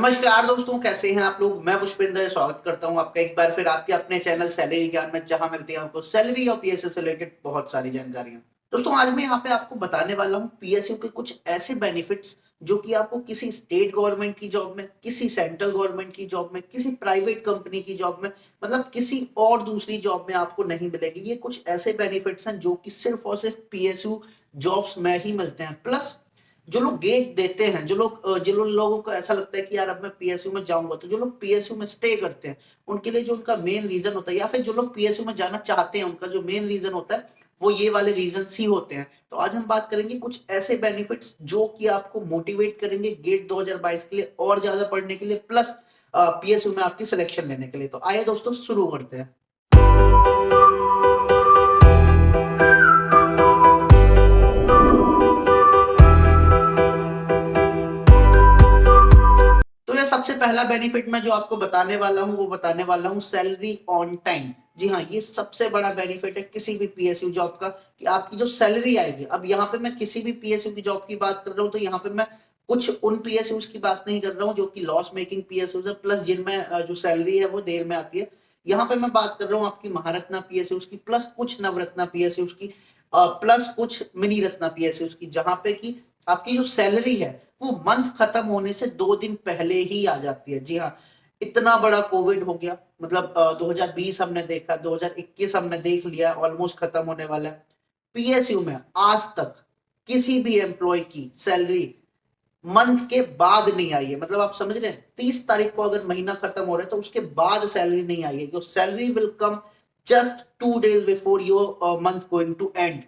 नमस्कार दोस्तों, कैसे हैं आप लोग। मैं पुष्पेंद्र स्वागत करता हूं आपका एक बार फिर आपके अपने चैनल सैलरी ज्ञान में, जहां मिलती है आपको सैलरी और पीएसयू से रिलेटेड बहुत सारी जानकारियां। दोस्तों, आज मैं यहां पे आपको बताने वाला हूं पीएसयू के कुछ ऐसे बेनिफिट्स जो कि आपको किसी स्टेट गवर्नमेंट की जॉब में, किसी सेंट्रल गवर्नमेंट की जॉब में, किसी प्राइवेट कंपनी की जॉब में, मतलब किसी और दूसरी जॉब में आपको नहीं मिलेगी। ये कुछ ऐसे बेनिफिट्स हैं जो कि सिर्फ और सिर्फ पीएसयू जॉब्स में ही मिलते हैं। प्लस जो लोग गेट देते हैं, जिन लोगों को ऐसा लगता है कि यार अब मैं पीएसयू में जाऊंगा, तो जो लोग पीएसयू में स्टे करते हैं उनके लिए जो उनका मेन रीजन होता है, या फिर जो लोग पीएसयू में जाना चाहते हैं उनका जो मेन रीजन होता है वो ये वाले रीजन ही होते हैं। तो आज हम बात करेंगे कुछ ऐसे बेनिफिट्स जो कि आपको मोटिवेट करेंगे गेट 2022 के लिए और ज्यादा पढ़ने के लिए, प्लस पीएसयू में आपकी सिलेक्शन लेने के लिए। तो आइए दोस्तों, शुरू करते हैं। तो ये सबसे पहला बेनिफिट मैं जो आपको बताने वाला हूं वो बताने वाला हूं सैलरी ऑन टाइम। जी हाँ, ये सबसे बड़ा बेनिफिट है किसी भी पीएसयू जॉब का कि आपकी जो सैलरी आएगी। अब यहाँ पे मैं किसी भी पीएसयू की जॉब की बात कर रहा हूँ, तो यहाँ पे मैं कुछ उन पीएसयूज की बात नहीं कर रहा हूँ जो कि लॉस मेकिंग पीएसयूज है, प्लस जिनमें जो सैलरी है वो देर में आती है। यहाँ पे मैं बात कर रहा हूँ आपकी महारत्ना पीएसयूज की, प्लस कुछ नवरत्ना पीएसयूज की, प्लस कुछ मिनी रत्ना पीएसयूज की, जहां पे की आपकी जो सैलरी है वो मंथ खत्म होने से 2 दिन पहले ही आ जाती है। जी हाँ, इतना बड़ा कोविड हो गया, मतलब 2020 हमने देखा, 2021 हमने देख लिया, ऑलमोस्ट खत्म होने वाला है। पीएसयू में आज तक किसी भी एम्प्लॉय की सैलरी मंथ के बाद नहीं आई है। मतलब आप समझ रहे हैं, 30 तारीख को अगर महीना खत्म हो रहा है तो उसके बाद सैलरी नहीं आई है। Your salary will come just 2 days before your month going to end.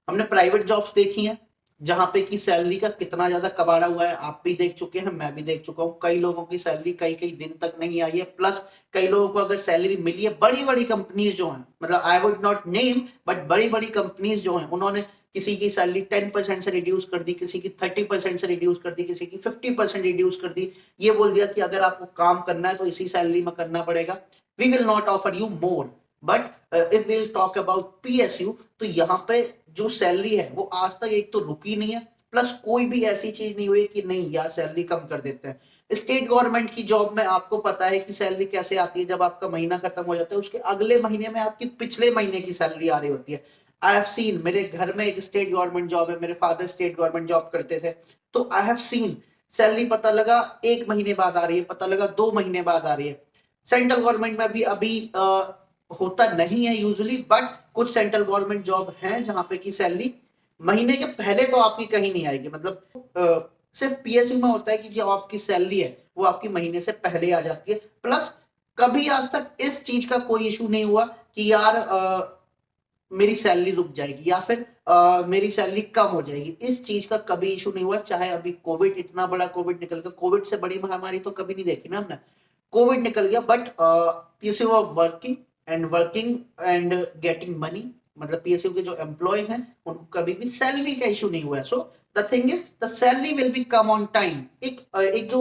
हमने प्राइवेट जॉब्स देखी हैं जहां पे की सैलरी का कितना ज्यादा कबाड़ा हुआ है, आप भी देख चुके हैं, मैं भी देख चुका हूं। कई लोगों की सैलरी कई कई दिन तक नहीं आई है, प्लस कई लोगों को अगर सैलरी मिली है, बड़ी बड़ी कंपनीज जो हैं, मतलब I would not name, but बड़ी बड़ी कंपनीज जो हैं उन्होंने किसी की सैलरी 10% से रिड्यूस कर दी, किसी की 30% से रिड्यूस कर दी, किसी की 50% रिड्यूस कर दी। ये बोल दिया कि अगर आपको काम करना है तो इसी सैलरी में करना पड़ेगा, we will not offer you more. But if will talk about PSU, तो यहाँ पे जो सैलरी है वो आज तक एक तो रुकी नहीं है, प्लस कोई भी ऐसी चीज नहीं हुई कि नहीं यार सैलरी कम कर देते हैं। स्टेट गवर्नमेंट की जॉब में आपको पता है कि सैलरी कैसे आती है, जब आपका महीना खत्म हो जाता है उसके अगले महीने में आपकी पिछले महीने की सैलरी आ रही होती है। आई हैव सीन, मेरे घर में एक स्टेट गवर्नमेंट जॉब है, मेरे फादर स्टेट गवर्नमेंट जॉब करते थे, तो आई हैव सीन सैलरी पता लगा 1 महीने बाद आ रही है, पता लगा 2 महीने बाद आ रही है। सेंट्रल गवर्नमेंट में भी अभी होता नहीं है यूजुअली, बट कुछ सेंट्रल गवर्नमेंट जॉब हैं जहां पे की सैलरी महीने के पहले तो आपकी कहीं नहीं आएगी। मतलब सिर्फ पीएसयू में होता है कि जो आपकी सैलरी है वो आपकी महीने से पहले आ जाती है। प्लस कभी आज तक इस चीज का कोई इशू नहीं हुआ कि यार मेरी सैलरी रुक जाएगी या फिर मेरी सैलरी कम हो जाएगी। इस चीज का कभी इशू नहीं हुआ, चाहे अभी कोविड, इतना बड़ा कोविड निकल गया, कोविड से बड़ी महामारी तो कभी नहीं देखी ना हमने। कोविड निकल गया, but PSU were working and getting money. मतलब पीएसयू के जो एम्प्लॉय हैं उनको कभी भी सैलरी का इशू नहीं हुआ है। So the thing is the salary will be come on time. एक जो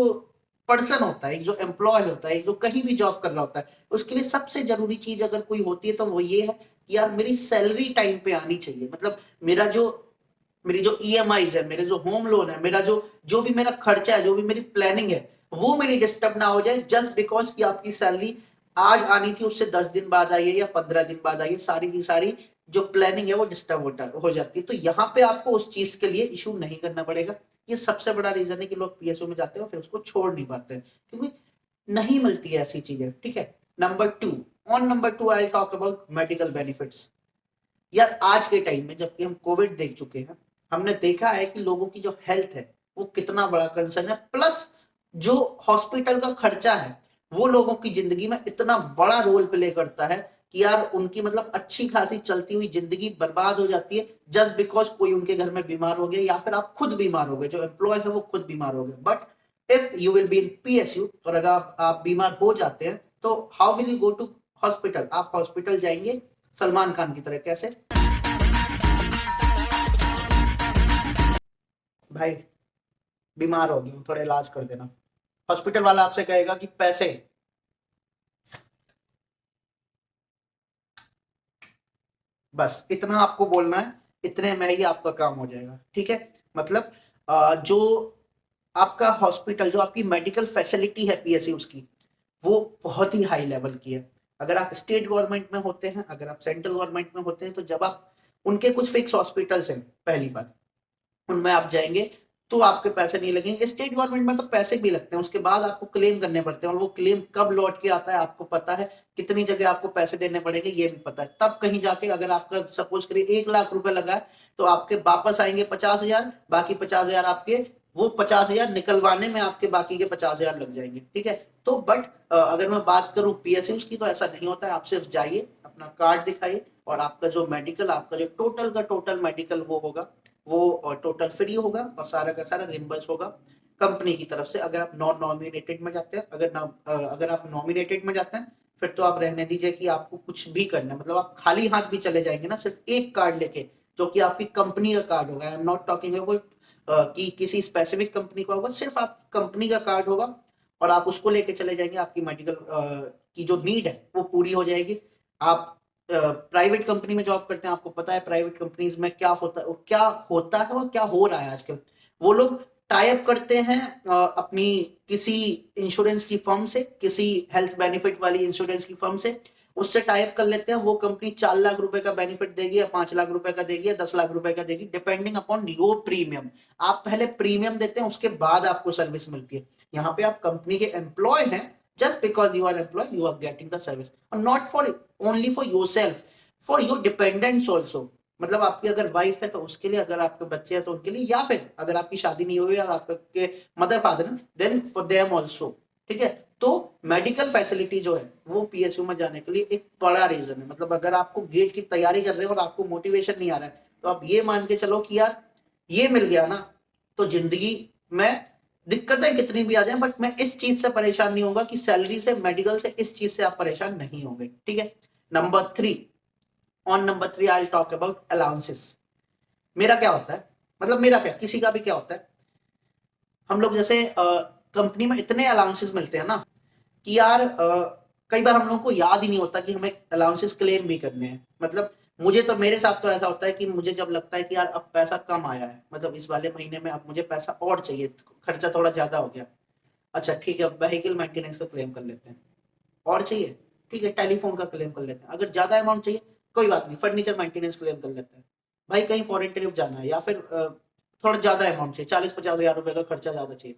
पर्सन होता है, एक जो एम्प्लॉय होता है, एक जो कहीं भी जॉब कर रहा होता है, उसके लिए सबसे जरूरी चीज अगर कोई होती है तो वो ये है कि यार मेरी सैलरी टाइम पे आनी चाहिए। मतलब मेरी जो ईएमआईज है, मेरे जो होम लोन है, मेरा जो जो भी मेरा खर्चा है, जो भी मेरी प्लानिंग है, वो मेरी डिस्टर्ब ना हो जाए जस्ट बिकॉज कि आपकी सैलरी आज आनी थी उससे 10 दिन बाद आई है या 15 दिन बाद आई है। सारी की सारी जो प्लानिंग है वो डिस्टर्ब हो जाती है। तो यहाँ पे आपको उस चीज के लिए इशू नहीं करना पड़ेगा। ये सबसे बड़ा रीजन है कि लोग पीएसयू में जाते हैं और फिर उसको छोड़ नहीं पाते हैं, क्योंकि नहीं मिलती है ऐसी चीजें। ठीक है, number 2 I talk about medical benefits. यार आज के टाइम में जबकि हम कोविड देख चुके हैं, हमने देखा है कि लोगों की जो हेल्थ है वो कितना बड़ा कंसर्न है। प्लस जो हॉस्पिटल का खर्चा है वो लोगों की जिंदगी में इतना बड़ा रोल प्ले करता है कि यार उनकी मतलब अच्छी खासी चलती हुई जिंदगी बर्बाद हो जाती है जस्ट बिकॉज कोई उनके घर में बीमार हो गया, या फिर आप खुद बीमार हो गए, जो एम्प्लॉय है वो खुद बीमार हो गए। But if you will be in PSU, और अगर आप बीमार हो जाते हैं तो how will you go to hospital? आप हॉस्पिटल जाएंगे सलमान खान की तरह, कैसे? भाई बीमार हो गया, थोड़ा इलाज कर देना। हॉस्पिटल वाला आपसे कहेगा कि पैसे, बस इतना आपको बोलना है, इतने में ही आपका काम हो जाएगा। ठीक है, मतलब जो आपका हॉस्पिटल, जो आपकी मेडिकल फैसिलिटी है पीएसयूज की, वो बहुत ही हाई लेवल की है। अगर आप स्टेट गवर्नमेंट में होते हैं, अगर आप सेंट्रल गवर्नमेंट में होते हैं, तो जब आप उनके कुछ फिक्स हॉस्पिटल्स हैं, पहली बात उनमें आप जाएंगे तो आपके पैसे नहीं लगेंगे। स्टेट गवर्नमेंट में तो पैसे भी लगते हैं, उसके बाद आपको क्लेम करने पड़ते हैं, और वो क्लेम कब लौट के आता है आपको पता है, कितनी जगह आपको पैसे देने पड़ेंगे ये भी पता है। तब कहीं जाके अगर आपका सपोज करिए 1 लाख रुपए लगा है, तो आपके वापस आएंगे 50,000, बाकी 50,000 आपके, वो 50,000 निकलवाने में आपके बाकी के 50,000 लग जाएंगे, ठीक है। तो बट अगर मैं बात करूं पीएसयूज की, तो ऐसा नहीं होता है। आप सिर्फ जाइए, अपना कार्ड दिखाइए, और आपका जो मेडिकल, आपका जो टोटल का टोटल मेडिकल वो होगा, वो टोटल फ्री होगा, और सारा का सारा रिम्बर्स होगा कंपनी की तरफ से। अगर आप नॉन नॉमिनेटेड में जाते हैं, अगर आप नॉमिनेटेड में जाते हैं, फिर तो आप रहने दीजिए कि आपको कुछ भी करना है, मतलब आप खाली हाथ भी चले जाएंगे ना, सिर्फ एक कार्ड लेके, जो कि आपकी कंपनी का कार्ड होगा। I am not talking about कि किसी स्पेसिफिक कंपनी का होगा, सिर्फ आपकी कंपनी का कार्ड होगा, और आप उसको लेके चले जाएंगे, आपकी मेडिकल की जो नीड है वो पूरी हो जाएगी। आप प्राइवेट कंपनी में जॉब करते हैं, आपको पता है प्राइवेट कंपनीज में क्या होता है, क्या होता है और क्या हो रहा है आजकल। वो लोग टाई अप करते हैं अपनी किसी इंश्योरेंस की फर्म से, किसी हेल्थ बेनिफिट वाली इंश्योरेंस की फर्म से, उससे टाई अप कर लेते हैं। वो कंपनी 4 लाख रुपए का बेनिफिट देगी, या 5 लाख रुपए का देगी, या 10 लाख रुपए का देगी, डिपेंडिंग अपॉन योर प्रीमियम। आप पहले प्रीमियम देते हैं, उसके बाद आपको सर्विस मिलती है। यहाँ पे आप कंपनी के एम्प्लॉय हैं, just because you are employed you are getting the service, and not for only for yourself, for your dependents also। मतलब आपकी अगर वाइफ है तो उसके लिए, अगर आपके बच्चे हैं तो उनके लिए, या फिर अगर आपकी शादी नहीं हुई और आपके मदर फादर हैं, देन फॉर देम ऑल्सो, ठीक है। तो मेडिकल फैसिलिटी जो है वो पीएसयू में जाने के लिए एक बड़ा रीजन है। मतलब अगर आपको गेट की तैयारी कर रहे हो और आपको मोटिवेशन नहीं आ रहा है, तो आप ये मान के चलो कि यार ये मिल गया ना, तो जिंदगी में दिक्कतें कितनी भी आ जाएं, बट मैं इस चीज से परेशान नहीं होगा कि सैलरी से, मेडिकल से, इस चीज से आप परेशान नहीं होंगे, ठीक है। Number 3, on number 3 I talk about allowances. मेरा क्या होता है, मतलब मेरा क्या, किसी का भी क्या होता है, हम लोग जैसे कंपनी में इतने अलाउंसेस मिलते हैं ना कि यार कई बार हम लोगों को याद ही नहीं होता कि हमें अलाउंसेस क्लेम भी करने हैं। मतलब मुझे तो, मेरे साथ तो ऐसा होता है कि मुझे जब लगता है कि यार अब पैसा कम आया है, मतलब इस वाले महीने में अब मुझे पैसा और चाहिए, खर्चा थोड़ा ज्यादा हो गया, अच्छा ठीक है व्हीकल मेंटेनेंस का क्लेम कर लेते हैं, और चाहिए ठीक है टेलीफोन का क्लेम कर लेते हैं, अगर ज्यादा अमाउंट चाहिए कोई बात नहीं, फर्नीचर मेंटेनेंस क्लेम कर लेते हैं। भाई कहीं फॉरेन ट्रिप जाना है, या फिर थोड़ा ज्यादा अमाउंट चाहिए, 40-50 हजार रुपए का खर्चा ज्यादा चाहिए,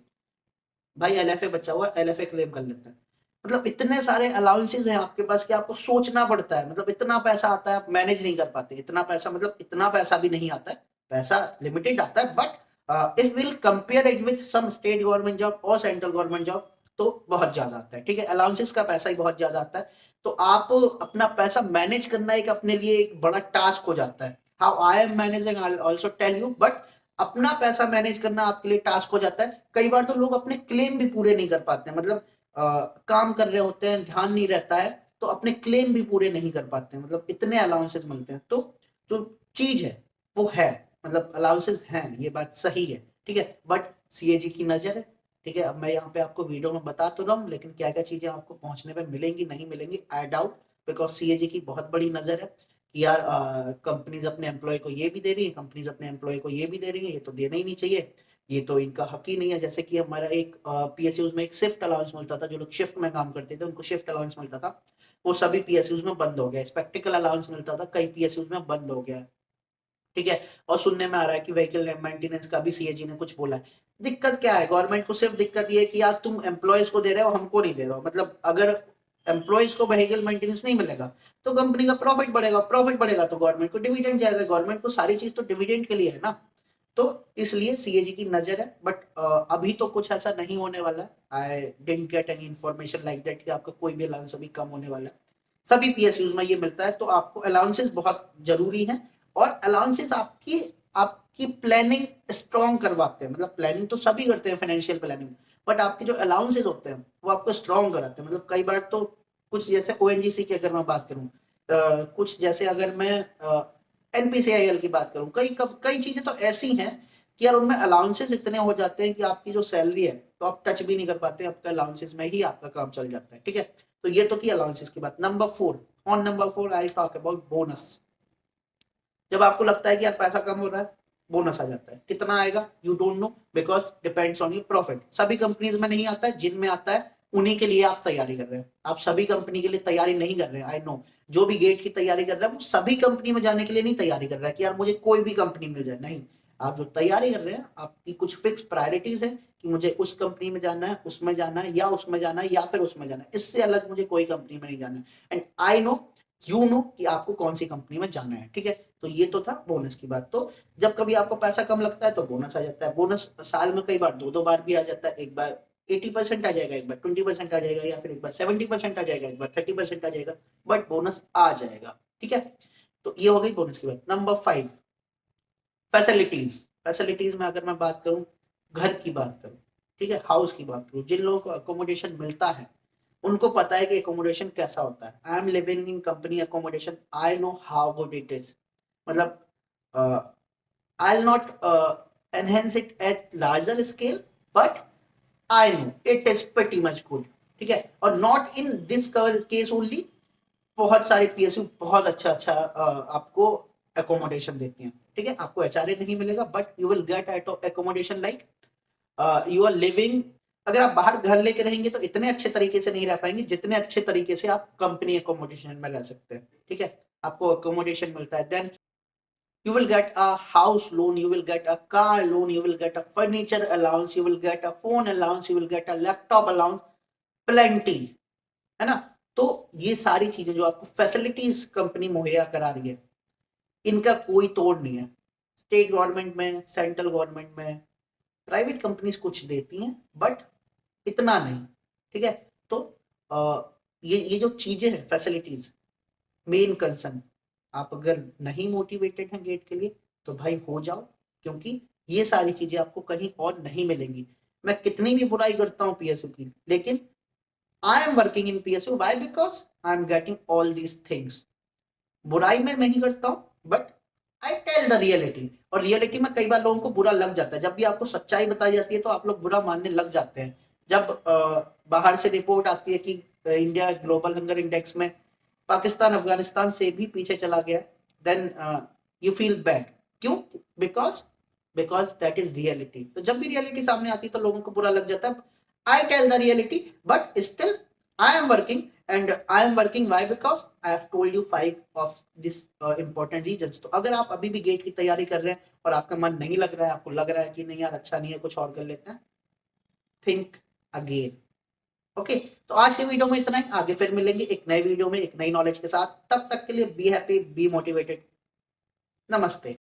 भाई एलएफए बचा हुआ, एलएफए क्लेम कर लेते हैं। मतलब इतने सारे अलाउंसेस हैं आपके पास कि आपको सोचना पड़ता है, मतलब इतना पैसा आता है आप मैनेज नहीं कर पाते, इतना पैसा, मतलब इतना पैसा भी नहीं आता है, पैसा लिमिटेड आता है, but if will compare it with some state government job और सेंट्रल गवर्नमेंट जॉब, तो बहुत ज्यादा आता है, ठीक है। अलाउंसेस का पैसा ही बहुत ज्यादा आता है, तो आप अपना पैसा मैनेज करना एक अपने लिए एक बड़ा टास्क हो जाता है। How I am managing I also tell you, but अपना पैसा मैनेज करना आपके लिए टास्क हो जाता है। कई बार तो लोग अपने क्लेम भी पूरे नहीं कर पाते हैं, मतलब काम कर रहे होते हैं, ध्यान नहीं रहता है, तो अपने क्लेम भी पूरे नहीं कर पाते हैं, मतलब इतने अलाउंसेस मिलते हैं। तो जो चीज है वो है, मतलब अलाउंसेस हैं, ये बात सही है, ठीक है, बट सीएजी की नजर है, ठीक है। अब मैं यहाँ पे आपको वीडियो में बता तो रहा हूँ, लेकिन क्या क्या चीजें आपको पहुंचने पे मिलेंगी नहीं मिलेंगी, आई डाउट, बिकॉज सीएजी की बहुत बड़ी नजर है कि यार कंपनीज अपने एम्प्लॉय को ये भी दे रही है, कंपनीज अपने एम्प्लॉय को ये भी दे रही है, ये तो देना ही नहीं चाहिए, ये तो इनका हक ही नहीं है। जैसे कि हमारा एक पीएसयूज में एक शिफ्ट अलाउंस मिलता था, जो लोग शिफ्ट में काम करते थे उनको शिफ्ट अलाउंस मिलता था, वो सभी पीएसयूज में बंद हो गया। स्पेक्टिकल अलाउंस मिलता था, कई पीएसयूज में बंद हो गया, ठीक है। और सुनने में आ रहा है कि व्हीकल मेंटेनेंस का भी सीएजी ने कुछ बोला है। दिक्कत क्या है, गवर्नमेंट को सिर्फ दिक्कत ये है कि यार तुम एम्प्लॉयज को दे रहे हो, हमको नहीं दे रहे हो। मतलब अगर एम्प्लॉयज को व्हीकल मेंटेनेंस नहीं मिलेगा तो कंपनी का प्रॉफिट बढ़ेगा, प्रॉफिट बढ़ेगा तो गवर्नमेंट को डिविडेंड जाएगा, गवर्नमेंट को सारी चीज तो डिविडेंड के लिए है ना। तो इसलिए सीएजी की नजर है, बट अभी तो कुछ ऐसा नहीं होने वाला है। I didn't get any information like that कि आपका कोई भी अलाउंस अभी कम होने वाला है, सभी पीएसयूज में ये मिलता है। तो आपको अलाउंसेस बहुत जरूरी है, और अलाउंसेस आपकी आपकी प्लानिंग स्ट्रॉन्ग करवाते हैं। मतलब प्लानिंग तो सभी करते हैं, फाइनेंशियल प्लानिंग, बट आपके जो अलाउंसेस होते हैं वो आपको स्ट्रॉन्ग कराते हैं। मतलब कई बार तो कुछ जैसे ओएनजीसी की अगर मैं बात करूं, कुछ जैसे अगर मैं एनपीसीआईएल की बात करूं, कई चीजें तो ऐसी हैं कि यार उनमें अलाउंसेस इतने हो जाते हैं कि आपकी जो सैलरी है तो आप टच भी नहीं कर पाते, आपका अलाउंसेस में ही आपका काम चल जाता है, ठीक है। तो ये तो की अलाउंसेस की बात। Number 4, on number 4 I talk about bonus. जब आपको लगता है कि यार पैसा कम हो रहा है, बोनस आ जाता है। कितना आएगा you don't know, because depends on your profit. सभी कंपनीज में नहीं आता है, जिनमें आता है उन्हीं के लिए आप तैयारी कर रहे हैं। आप सभी कंपनी के लिए तैयारी नहीं कर रहे हैं, आई नो। जो भी गेट की तैयारी कर रहा है वो सभी कंपनी में जाने के लिए नहीं तैयारी कर रहा है कि यार मुझे कोई भी कंपनी मिल जाए, नहीं। आप जो तैयारी कर रहे हैं, आपकी कुछ फिक्स प्रायोरिटीज है कि मुझे उस कंपनी में जाना है, उसमें जाना है, या उसमें जाना है, या फिर उसमें जाना है, इससे अलग मुझे कोई कंपनी में नहीं जाना है। And I know, you know कि आपको कौन सी कंपनी में जाना है, ठीक है। तो ये तो था बोनस की बात। तो जब कभी आपको पैसा कम लगता है तो बोनस आ जाता है। बोनस साल में कई बार दो बार भी आ जाता है। एक बार 80% आ जाएगा, एक बार 20% आ जाएगा, या फिर एक बार 70% आ जाएगा, एक बार 30% आ जाएगा, बट बोनस आ जाएगा, ठीक है। तो ये हो गई बोनस की बात। Number 5, facilities. फैसिलिटीज में अगर मैं बात करूं, घर की बात करूं, ठीक है, हाउस की बात करूं, जिन लोगों को अकोमोडेशन मिलता है उनको पता है कि अकोमोडेशन कैसा होता है। I am living in company accommodation, I know how good it is. मतलब I will not enhance it at larger scale, but I know it is pretty much good, ठीक है। और not in this case only, बहुत सारे PSU बहुत अच्छा अच्छा आपको एकोमोडेशन देते हैं, ठीक है। आपको एचआरए नहीं मिलेगा, but you will get at accommodation like you are living. अगर आप बाहर घर लेके रहेंगे तो इतने अच्छे तरीके से नहीं रह पाएंगे जितने अच्छे तरीके से आप कंपनी एकोमोडेशन में रह सकते हैं, ठीक है। आपको एकोमोडेशन मिलता है, then you will get a house loan, you will get a car loan, you will get a furniture allowance, you will get a phone allowance, you will get a laptop allowance, plenty, है ना। तो ये सारी चीजें जो आपको facilities company मुहैया करा रही है, इनका कोई तोड़ नहीं है। स्टेट गवर्नमेंट में, सेंट्रल गवर्नमेंट में, प्राइवेट कंपनीज कुछ देती हैं, बट इतना नहीं, ठीक है। तो ये जो चीजें हैं फैसिलिटीज, मेन कंसर्न, आप अगर नहीं मोटिवेटेड हैं गेट के लिए तो भाई हो जाओ, क्योंकि ये सारी चीजें आपको कहीं और नहीं मिलेंगी। मैं कितनी भी बुराई करता हूं पीएसयू की, लेकिन I am working in PSU, why? Because I am getting all these things. बुराई मैं नहीं करता हूं, but I tell the reality. और रियलिटी में कई बार लोगों को बुरा लग जाता है। जब भी आपको सच्चाई बताई जाती है तो आप लोग बुरा मानने लग जाते हैं। जब बाहर से रिपोर्ट आती है कि इंडिया ग्लोबल हंगर इंडेक्स में पाकिस्तान अफगानिस्तान से भी पीछे चला गया, देन यू फील बैड। क्यों? Because because that is reality. तो जब भी रियलिटी सामने आती है तो लोगों को बुरा लग जाता है। I tell the reality, but still I am working, and I am working, why? Because I have told you 5 of this important reasons। तो अगर आप अभी भी गेट की तैयारी कर रहे हैं और आपका मन नहीं लग रहा है, आपको लग रहा है कि नहीं यार अच्छा नहीं है, कुछ और कर लेते हैं, थिंक अगेन, ओके। तो आज के वीडियो में इतना ही, आगे फिर मिलेंगे एक नए वीडियो में एक नई नॉलेज के साथ। तब तक के लिए बी हैप्पी, बी मोटिवेटेड, नमस्ते।